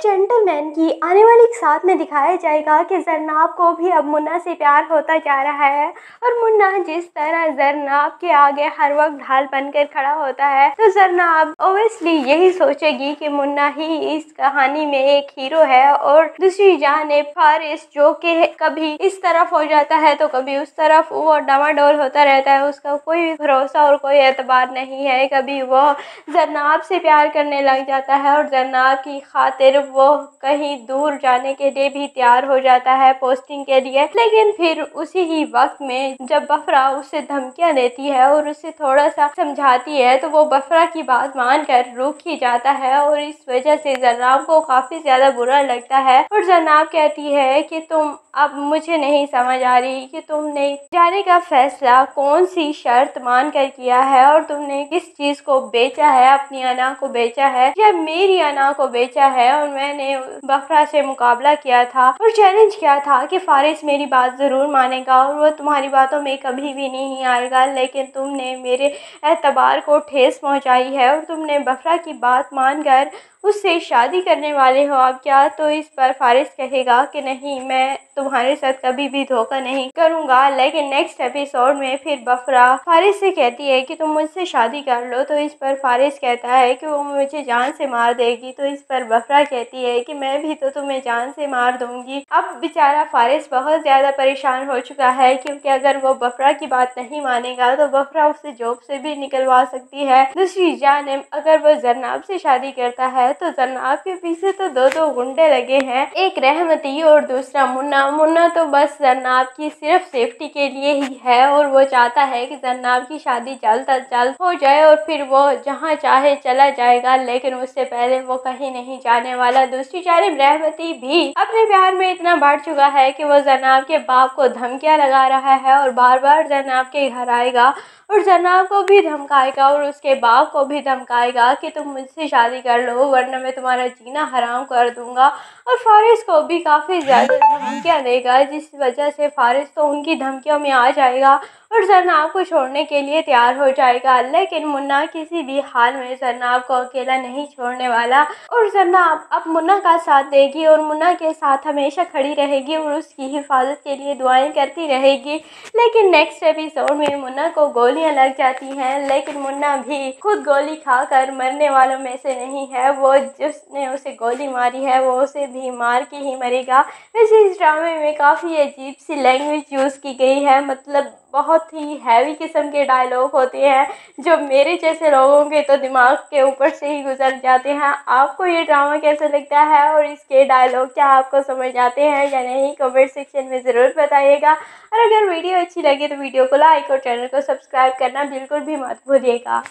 Gentleman की आने वाली साथ में दिखाया जाएगा कि जरनाब को भी अब मुन्ना से प्यार होता जा रहा है और मुन्ना जिस तरह जरनाब के आगे हर वक्त ढाल बनकर खड़ा होता है तो जरनाब ओब्वियसली यही सोचेगी कि मुन्ना ही इस कहानी में एक हीरो है और दूसरी जानिब फारिस जो कि कभी इस तरफ हो जाता है तो कभी उस तरफ, वो डामाडोल होता रहता है, उसका कोई भी भरोसा और कोई एतबार नहीं है। कभी वो जरनाब से प्यार करने लग जाता है और जरनाब की खातिर वो कहीं दूर जाने के लिए भी तैयार हो जाता है पोस्टिंग के लिए। लेकिन फिर उसी ही वक्त में जब बफरा उसे धमकियां देती है और उसे थोड़ा सा समझाती है तो वो बफरा की बात मानकर रुक ही जाता है और इस वजह से जरनाब को काफी ज्यादा बुरा लगता है और जरनाब कहती है कि तुम अब मुझे नहीं समझ आ रही कि तुमने जाने का फैसला कौन सी शर्त मान कर किया है और तुमने किस चीज को बेचा है, अपनी अना को बेचा है या मेरी अना को बेचा है। और मैंने बफरा से मुकाबला किया था और चैलेंज किया था कि फारिस मेरी बात जरूर मानेगा और वो तुम्हारी बातों में कभी भी नहीं आएगा, लेकिन तुमने मेरे एतबार को ठेस पहुंचाई है और तुमने बफरा की बात मानकर उससे शादी करने वाले हो। अब क्या? तो इस पर फारिस कहेगा कि नहीं, मैं तुम्हारे साथ कभी भी धोखा नहीं करूंगा। लेकिन नेक्स्ट एपिसोड में फिर बफरा फारिस से कहती है कि तुम मुझसे शादी कर लो, तो इस पर फारिस कहता है कि वो मुझे जान से मार देगी। तो इस पर बफरा कहती है कि मैं भी तो तुम्हें जान से मार दूंगी। अब बेचारा फारिस बहुत ज्यादा परेशान हो चुका है क्योंकि अगर वो बफरा की बात नहीं मानेगा तो बफरा उसे जॉब से भी निकलवा सकती है। दूसरी जानिब अगर वो जरनाब से शादी करता है तो जरनाब के पीछे तो दो गुंडे लगे हैं, एक रहमती और दूसरा मुन्ना। मुन्ना तो बस जरनाब की सिर्फ सेफ्टी के लिए ही है और वो चाहता है कि जरनाब की शादी जल्द अज जल्द हो जाए और फिर वो जहाँ चाहे चला जाएगा, लेकिन उससे पहले वो कहीं नहीं जाने वाला। दूसरी जानिब रहमती भी अपने प्यार में इतना बढ़ चुका है कि वो जरनाब के बाप को धमकियां लगा रहा है और बार बार जरनाब के घर आएगा और जरनाब को भी धमकाएगा और उसके बाप को भी धमकाएगा कि तुम मुझसे शादी कर लो वरना मैं तुम्हारा जीना हराम कर दूंगा। और फारिस को भी काफ़ी ज़्यादा धमकियां देगा जिस वजह से फारिस तो उनकी धमकियों में आ जाएगा और जरनाब को छोड़ने के लिए तैयार हो जाएगा। लेकिन मुन्ना किसी भी हाल में जरनाब को अकेला नहीं छोड़ने वाला और जरनाब अब मुन्ना का साथ देगी और मुन्ना के साथ हमेशा खड़ी रहेगी और उसकी हिफाजत के लिए दुआएं करती रहेगी। लेकिन नेक्स्ट एपिसोड में मुन्ना को गोलियां लग जाती हैं, लेकिन मुन्ना भी खुद गोली खाकर मरने वालों में से नहीं है। वो जिसने उसे गोली मारी है वो उसे भी मार के ही मरेगा। वैसे इस ड्रामे में काफ़ी अजीब सी लैंग्वेज यूज़ की गई है, मतलब बहुत ही हैवी किस्म के डायलॉग होते हैं जो मेरे जैसे लोगों के तो दिमाग के ऊपर से ही गुजर जाते हैं। आपको ये ड्रामा कैसा लगता है और इसके डायलॉग क्या आपको समझ आते हैं या नहीं, कमेंट सेक्शन में ज़रूर बताइएगा। और अगर वीडियो अच्छी लगे तो वीडियो को लाइक और चैनल को सब्सक्राइब करना बिल्कुल भी मत भूलिएगा।